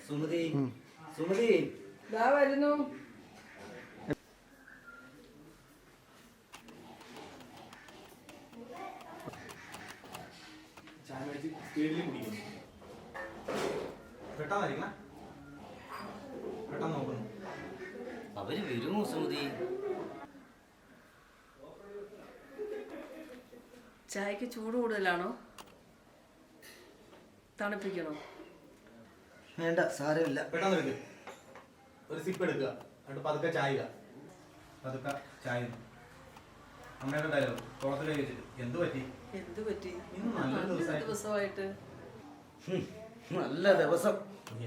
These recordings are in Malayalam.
സുമതി സുമതി ദാ വരുന്നു. അവര് വരുമോ സുമതി? ചായക്ക് ചൂട് കൂടുതലാണോ? തണുപ്പിക്കണോ? വേണ്ട, സാരമില്ല. പെട്ടെന്ന് ഒരു സിപ്പ് എടുക്കുക, എന്നിട്ട് പതുക്കെ ചായ പതുക്കെ ചായ. അമ്മയുടെ ഡയലോഗ് കുളത്തിൽ കഴിച്ചിട്ട് എന്ത് പറ്റി? എന്ത് പറ്റി? നല്ല ദിവസമായിട്ട് നല്ല ദിവസം.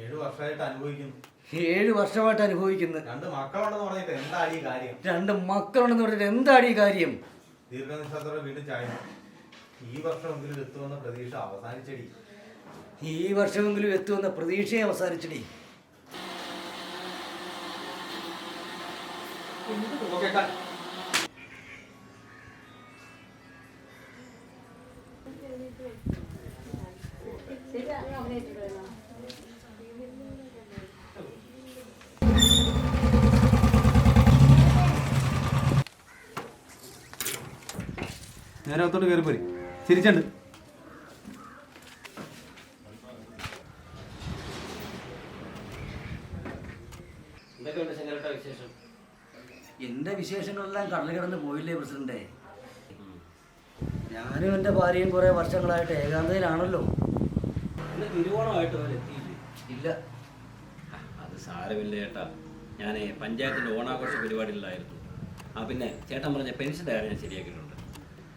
7 വർഷമായിട്ട് അനുഭവിക്കുന്നു. 7 വർഷമായിട്ട് അനുഭവിക്കുന്നു. 2 മക്കളുണ്ടെന്ന് പറഞ്ഞിട്ട് എന്താണ് ഈ കാര്യം? 2 മക്കളുണ്ടെന്ന് പറഞ്ഞിട്ട് എന്താണ് ഈ കാര്യം? ദീർഘനിശ്വാസത്തോടെ വീണ്ടും ചായ. ഈ വർഷമെങ്കിലും എത്തുമെന്ന പ്രതീക്ഷ അവസാനിച്ചടി. ഈ വർഷമെങ്കിലും എത്തുമെന്ന പ്രതീക്ഷയെ അവസാനിച്ചടി. നേരെ അകത്തോട്ട് കയറി പോരി. ചിരിച്ചുണ്ട്. എന്റെ വിശേഷങ്ങളെല്ലാം കടല് കിടന്ന് പോയില്ലേ പ്രസിഡന്റെ? ഞാനും എന്റെ ഭാര്യയും കുറെ വർഷങ്ങളായിട്ട് ഏകാന്തയിലാണല്ലോ. തിരുവോണമായിട്ട് അവർ എത്തിയില്ലേ? ഇല്ല. അത് സാരമില്ല ചേട്ടാ. ഞാൻ പഞ്ചായത്തിൻ്റെ ഓണാഘോഷ പരിപാടികളിലായിരുന്നു. പിന്നെ ചേട്ടൻ പറഞ്ഞ പെൻഷൻ്റെ കാര്യം ഞാൻ ശരിയാക്കിയിട്ടുണ്ട്.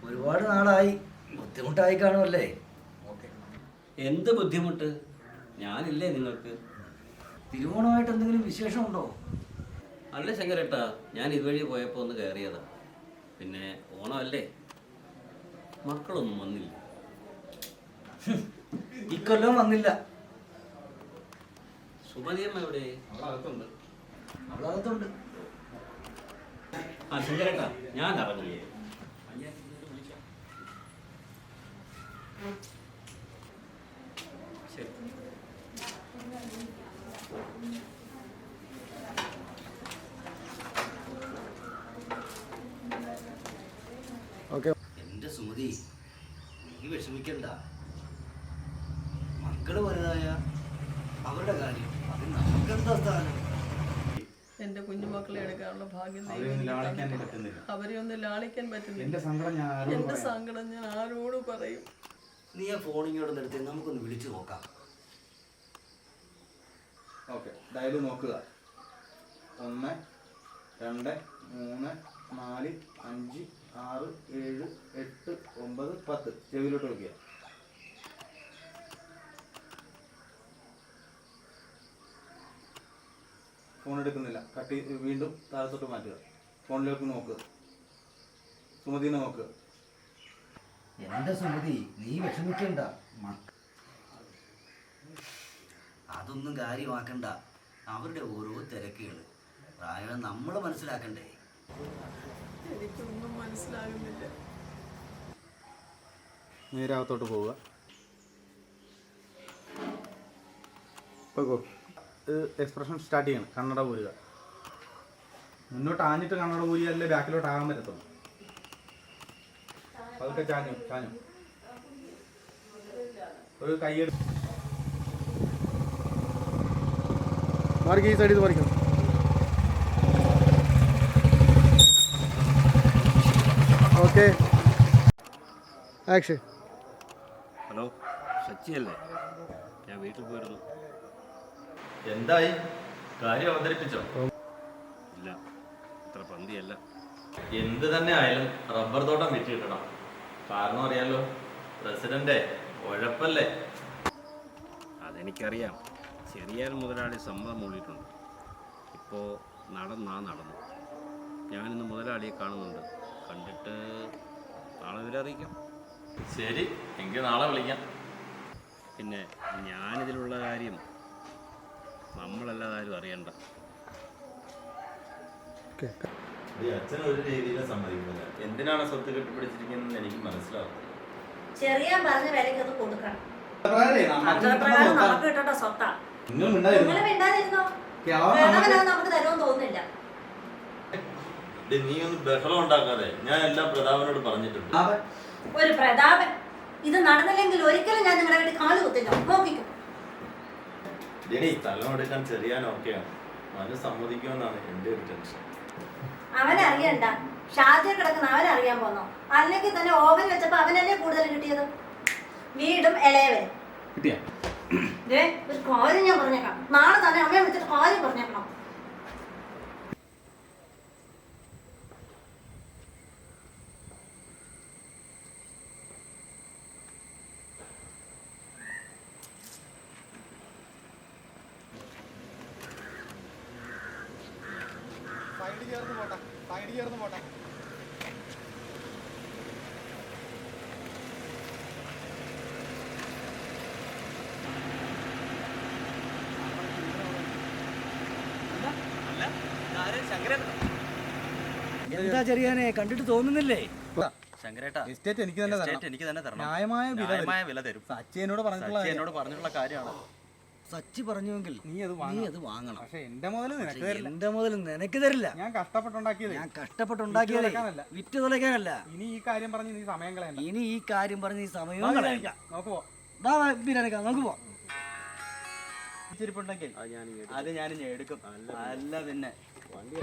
ഒരുപാട് നാളായി. ബുദ്ധിമുട്ടായി കാണുമല്ലേ? ഓക്കെ. എന്ത് ബുദ്ധിമുട്ട്? ഞാനില്ലേ നിങ്ങൾക്ക്? തിരുവോണമായിട്ട് എന്തെങ്കിലും വിശേഷമുണ്ടോ? അല്ല ശങ്കരേട്ടാ, ഞാൻ ഇതുവഴി പോയപ്പോൾ ഒന്ന് കയറിയതാ. പിന്നെ ഓണമല്ലേ, മക്കളൊന്നും വന്നില്ല. ഇക്കൊല്ലം വന്നില്ല. സുമതിയമ്മ എവിടെ? അവളകത്തുണ്ട്. അവളകത്തുണ്ട്. ആ ശങ്കരേട്ടാ, ഞാൻ ഇറങ്ങുന്നു. ശരി. എന്റെ സുമതി, നീ വിഷമിക്കണ്ട. മക്കള് വലുതായ അവരുടെ കാര്യം അത് നമുക്കെന്താ സ്ഥാനം? എന്റെ കുഞ്ഞുമക്കളെ എടുക്കാനുള്ള ഭാഗ്യം അവരെ ഒന്ന് ലാളിക്കാൻ പറ്റുന്നില്ല. എന്റെ സങ്കടം ഞാൻ ആരോട് പറയും? നീ ആ ഫോണിങ്ങോട് നിർത്തി നമുക്കൊന്ന് വിളിച്ചു നോക്കാം. ഓക്കെ, ഡയല് നോക്കുക. 1 2 3 4 5 6 7 8 9 10. ചെവിയിലോട്ട് നോക്കിയ ഫോൺ എടുക്കുന്നില്ല. കട്ടി വീണ്ടും താഴത്തോട്ട് മാറ്റുക. ഫോണിലേക്ക് നോക്കുക. സുമതിനെ നോക്കുക. എന്റെ സുമതി, നീ വിഷമിക്കണ്ട. അതൊന്നും കാര്യമാക്കണ്ട. അവരുടെ ഓരോ തിരക്കുകൾ പ്രായം നമ്മൾ മനസ്സിലാക്കണ്ടേ? എനിക്കൊന്നും മനസ്സിലാകുന്നില്ല. നേരാകത്തോട്ട് പോവുക. എക്സ്പ്രഷൻ സ്റ്റാർട്ട് ചെയ്യണം. കണ്ണട പോരുക. മുന്നോട്ട് ആഞ്ഞിട്ട് കണ്ണട പോരിയല്ലേ ബാക്കിലോട്ട് ആകാൻ പറ്റത്തുള്ളൂ. അതൊക്കെ ചാഞ്ഞു ഒരു കൈയ്യെടുത്ത് മാറിക്ക്. ഈ സൈഡിൽ മറിക്കണം. Okay, action. ഹലോ, സച്ചിയല്ലേ? ഞാൻ വീട്ടിൽ പോയിരുന്നു. എന്തായി? കാര്യം അവതരിപ്പിച്ചോ? ഇല്ല, അത്ര പന്തിയല്ല. എന്ത് തന്നെ ആയാലും റബ്ബർ തോട്ടം വിറ്റിട്ടണം. കാരണം അറിയാലോ, പ്രസിഡന്റ് ഉഴപ്പല്ലേ? അതെനിക്കറിയാം. ചെറിയാൻ മുതലാളി സമ്മതം മൂടിയിട്ടുണ്ട്. ഇപ്പോൾ നടന്നു. ഞാനിന്ന് മുതലാളിയെ കാണുന്നുണ്ട്. കണ്ടിട്ട് നാളെ ഇവരെ അറിയിക്കാം. ശരി, എങ്കിൽ നാളെ വിളിക്കാം. പിന്നെ ഞാനിതിലുള്ള കാര്യം നമ്മളെല്ലാവരും അറിയണ്ട. അച്ഛൻ ഒരു രീതിയിലും സമ്മതിക്കുന്നില്ല. എന്തിനാണ് സ്വത്ത് കെട്ടിപ്പിടിച്ചിരിക്കുന്നത് എനിക്ക് മനസ്സിലാവും. ചെറിയ പറഞ്ഞ വിലയ്ക്ക് അത് കൊടുക്കണം. നമുക്ക് കിട്ടേണ്ട സ്വത്താ. നിങ്ങൾ മിണ്ടാതിരുന്നോ? നിങ്ങള് മിണ്ടാതിരുന്നോ? കിളവൻ കിളവനാ നമുക്ക് തരുമെന്ന് തോന്നുന്നില്ല. നീ ഒന്ന് ബഹളം ഉണ്ടാക്കാതെ, ഞാൻ എല്ലാം പ്രതാപനോട് പറഞ്ഞിട്ടുണ്ട്. അതെ. ഒരു പ്രതാപൻ ഇത് നടന്നില്ലെങ്കിൽ ഒരിക്കലും ഞാൻ നിങ്ങളുടെ വീട്ടിൽ കാല് കുത്തില്ല. നോക്കിക്കും. ഇനി സ്ഥലം എടുക്കാൻ ചെറിയാനൊക്കെയാണ്, മനു സമ്മതിക്കുമെന്നാണ് എന്റെ ഒരു ടെൻഷൻ. അവനറിയണ്ട, ഷാജിയെ കിടക്കുന്ന അവനറിയാൻ പോന്നോ? അല്ലെങ്കിൽ തന്നെ ഓവൻ വെച്ചപ്പോ അവനല്ലേ കൂടുതൽ കിട്ടിയത്. വീടും ഇളയവരും കിട്ടിയാ ഒരു കാര്യം ഞാൻ പറഞ്ഞേക്കാം. നാളെ തന്നെ അമ്മയെ വിളിച്ചിട്ട് കാര്യം പറഞ്ഞേക്കണം. എന്താ ചെറിയാനെ കണ്ടിട്ട് തോന്നുന്നില്ലേ? ശങ്കരേട്ടാ, എസ്റ്റേറ്റ് എനിക്ക് തന്നെ തരണം. ന്യായമായ വില തരും. സച്ചിനോട് പറഞ്ഞിട്ടുള്ള കാര്യമാണ്. സച്ചി പറഞ്ഞുവെങ്കിൽ നീ അത് വാങ്ങണം. പക്ഷെ എന്റെ മുതൽ നിനക്ക് തരില്ല. എന്റെ മുതൽ നിനക്ക് തരില്ല. ഞാൻ കഷ്ടപ്പെട്ടുണ്ടാക്കിയത്. കഷ്ടപ്പെട്ടുണ്ടാക്കിയതല്ല, വിറ്റ് തുലയ്ക്കാനല്ല. ഇനി ഈ കാര്യം പറഞ്ഞ് നീ സമയം കളയണ്ട. സമയവും കളയണ്ട. നോക്കുവോ നമുക്ക് പോവാം. ഇച്ചിരിപ്പുണ്ടെങ്കിൽ അത് ഞാൻ എടുക്കും. അല്ല പിന്നെ വണ്ടി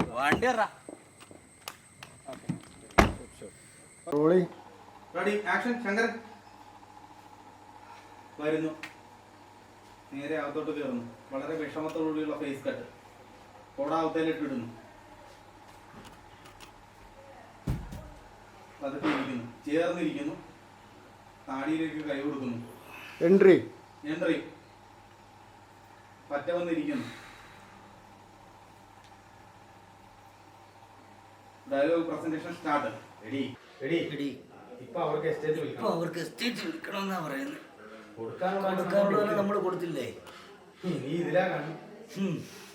റെഡി ആക്ഷൻ. ശങ്കരൻ വരുന്നു, നേരെ അകത്തോട്ട് കയറുന്നു. വളരെ വിഷമത്തോടുകൂടിയുള്ള ഫേസ് കട്ട്, കോടാവത്തേലിട്ടിടുന്നു. പതുക്കെ ഇരിക്കുന്നു, ചേർന്നിരിക്കുന്നു, താടിയിലേക്ക് കൈ കൊടുക്കുന്നു. എൻട്രി പറ്റ വന്നിരിക്കുന്നു. Dialogue presentation start. റെഡി. ഇപ്പൊ അവർക്ക് എസ്റ്റേറ്റ് വിൽക്കണമെന്നാ പറയുന്നത്. കൊടുക്കാനുള്ള നമ്മൾ കൊടുത്തില്ലേ?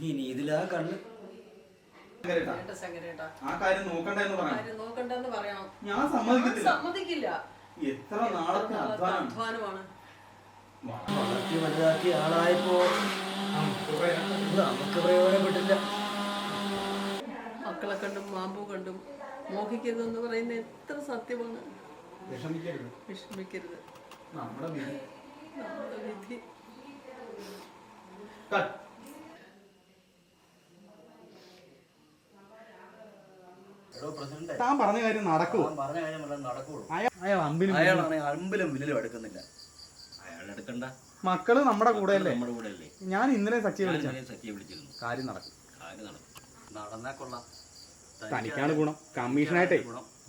ഇനി ഇതിലാ കണ്ണ്. ആ കാര്യം നോക്കണ്ടെന്ന് പറയണം. ഞാൻ സമ്മതിക്കില്ല. എത്ര നാളത്തെ അധ്വാനമാണ്. വളർത്തി വലുതാക്കിയ ആളായപ്പോ നമുക്ക് പ്രയോജനപ്പെട്ടില്ല. മക്കളെ കണ്ടും മാമ്പൂ കണ്ടും മോഹിക്കരുതെന്ന് പറയുന്ന എത്ര സത്യമാണ്. വിഷമിക്കരുത്. നമ്മുടെ വിധി. താൻ പറഞ്ഞ കാര്യം നടക്കുമോ? അയാളാണ് അമ്പിലും വില്ലും എടുക്കുന്നില്ല. അയാൾ എടുക്കണ്ട. മക്കള് നമ്മുടെ കൂടെ അല്ലേ? നമ്മുടെ കൂടെ അല്ലേ? ഞാൻ ഇന്നലെ സച്ചിയെ സച്ചിയെ വിളിച്ചിരുന്നു. കാര്യം നടക്കും. നടന്നാ കൊള്ളാം. തനിക്കാണ് ഗുണം. കമ്മീഷനായിട്ടേ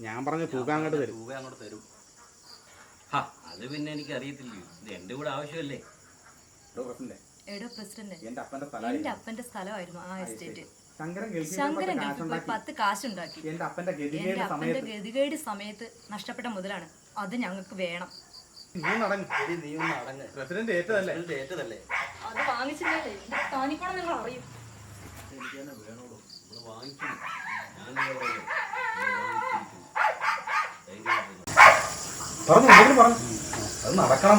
ഞാൻ പറഞ്ഞ തുക അങ്ങോട്ട് തരും. അത് പിന്നെ എനിക്ക് അറിയത്തില്ലയോ, ഇത് എന്റെ കൂടെ ആവശ്യമല്ലേ? എന്റെ അപ്പന്റെ സ്ഥലമായിരുന്നു ആ എസ്റ്റേറ്റ്. ശങ്കരൻ ഗൾഫിൽ പോയി 10 കാശുണ്ടാക്കി. എന്റെ അപ്പന്റെ ഗതികേട് സമയത്ത് നഷ്ടപ്പെട്ട മുതലാണ്. അത് ഞങ്ങൾക്ക് വേണം. പ്രസിഡന്റ് ഏറ്റതല്ലേ? അത് വാങ്ങിച്ചില്ലേ താനിക്കോണം നിങ്ങൾ അറിയും. അത് നടക്കണം.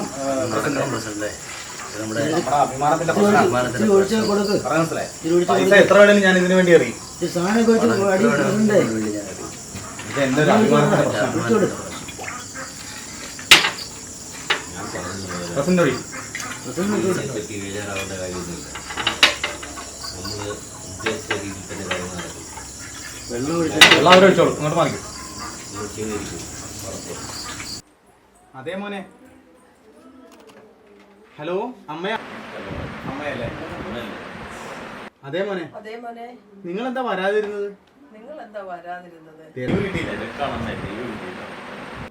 എത്ര വേണേലും ഞാൻ ഇതിനു വേണ്ടി അറിയും. എന്റെ ഒരു അഭിമാനത്തിന്റെ പ്രശ്നം. വെള്ളം ഒഴിച്ചോളൂ, ഇങ്ങോട്ട് വാങ്ങിക്കും. അതേ മോനെ. ഹലോ, അമ്മയല്ലേ? അതേ മോനെ, നിങ്ങൾ എന്താ വരാതിരുന്നത്?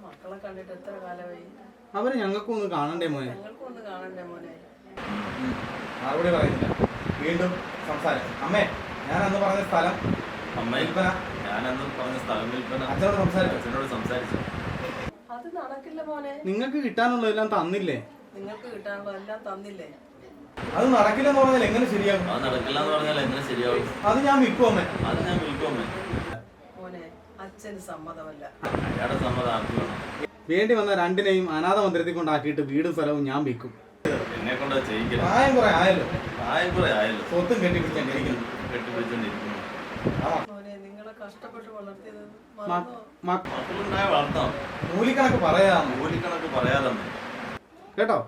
മക്കളെ കണ്ടിട്ട് എത്ര കാലമായി? അവര് ഞങ്ങൾക്കും ഒന്ന് കാണണ്ടേ മോനെ? മറുപടി പറയുന്നില്ല. വീണ്ടും സംസാരം. അമ്മേ, ഞാൻ അന്ന് പറഞ്ഞ സ്ഥലം വിൽപ്പന. അച്ഛനോട് സംസാരിച്ചു. അത് നടക്കില്ല മോനെ. നിങ്ങൾക്ക് കിട്ടാനുള്ളതെല്ലാം തന്നില്ലേ? നിങ്ങൾക്ക് കിട്ടാനുള്ളതെല്ലാം തന്നില്ലേ? അത് നടക്കില്ലെന്ന് പറഞ്ഞാൽ എങ്ങനെ ശരിയാകും? അത് ഞാൻ വിൽക്കും അമ്മേ. മോനെ, അച്ഛന് സമ്മതമല്ല. വേണ്ടി വന്ന രണ്ടിനെയും അനാഥ മന്ദിരത്തിൽ കൊണ്ടാക്കിയിട്ട് വീടും സ്ഥലവും ഞാൻ വിൽക്കും. എന്നെ കൊണ്ട് ചെയ്യിക്കില്ല. പ്രായം കുറെ ആയല്ലോ, പ്രായം കുറെ ആയല്ലോ, സ്വത്തും കെട്ടിപ്പിടിച്ചോണ്ടിരിക്കുന്നു. കെട്ടിപ്പിടിച്ചോണ്ടിരിക്കുന്നു. മോനെ നിങ്ങളെ കഷ്ടപ്പെട്ട് വളർത്തിയത് മറന്നോ? മക്കളുണ്ടായ വളർത്താം. മൂലിക്കണക്ക് പറയാം കൂലിക്കണക്ക് പറയാതെ കേട്ടോ.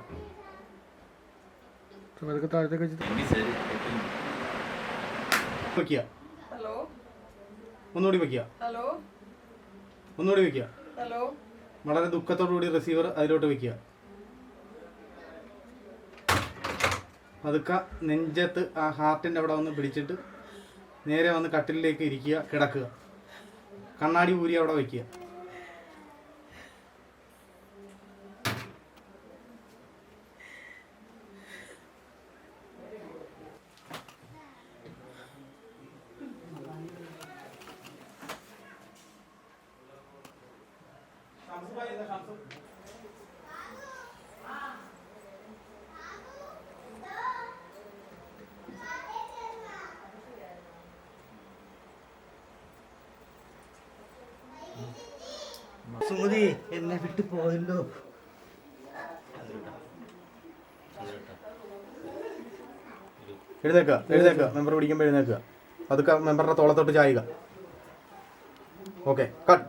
എങ്കിൽ ശരി, കേട്ടില്ല. വെക്കുക, ഹലോ ഒന്നുകൂടി വെക്കുക, ഹലോ ഒന്നുകൂടി വെക്കുക. ഹലോ വളരെ ദുഃഖത്തോടു കൂടി റിസീവർ അതിലോട്ട് വെക്കുക. പതുക്കെ നെഞ്ചത്ത് ആ ഹാർട്ടിൻ്റെ അവിടെ വന്ന് പിടിച്ചിട്ട് നേരെ വന്ന് കട്ടിലിലേക്ക് ഇരിക്കുക, കിടക്കുക. കണ്ണാടി ഊരി അവിടെ വയ്ക്കുക. സുമതി എന്നെ വിട്ടു പോയല്ലോ. എഴുന്നേക്കുക, എഴുന്നേക്കുക. മെമ്പർ പിടിക്കുമ്പോൾ എഴുന്നേക്കുക. അതൊക്കെ മെമ്പറുടെ തോളത്തോട്ട് ചായുക. Okay, cut.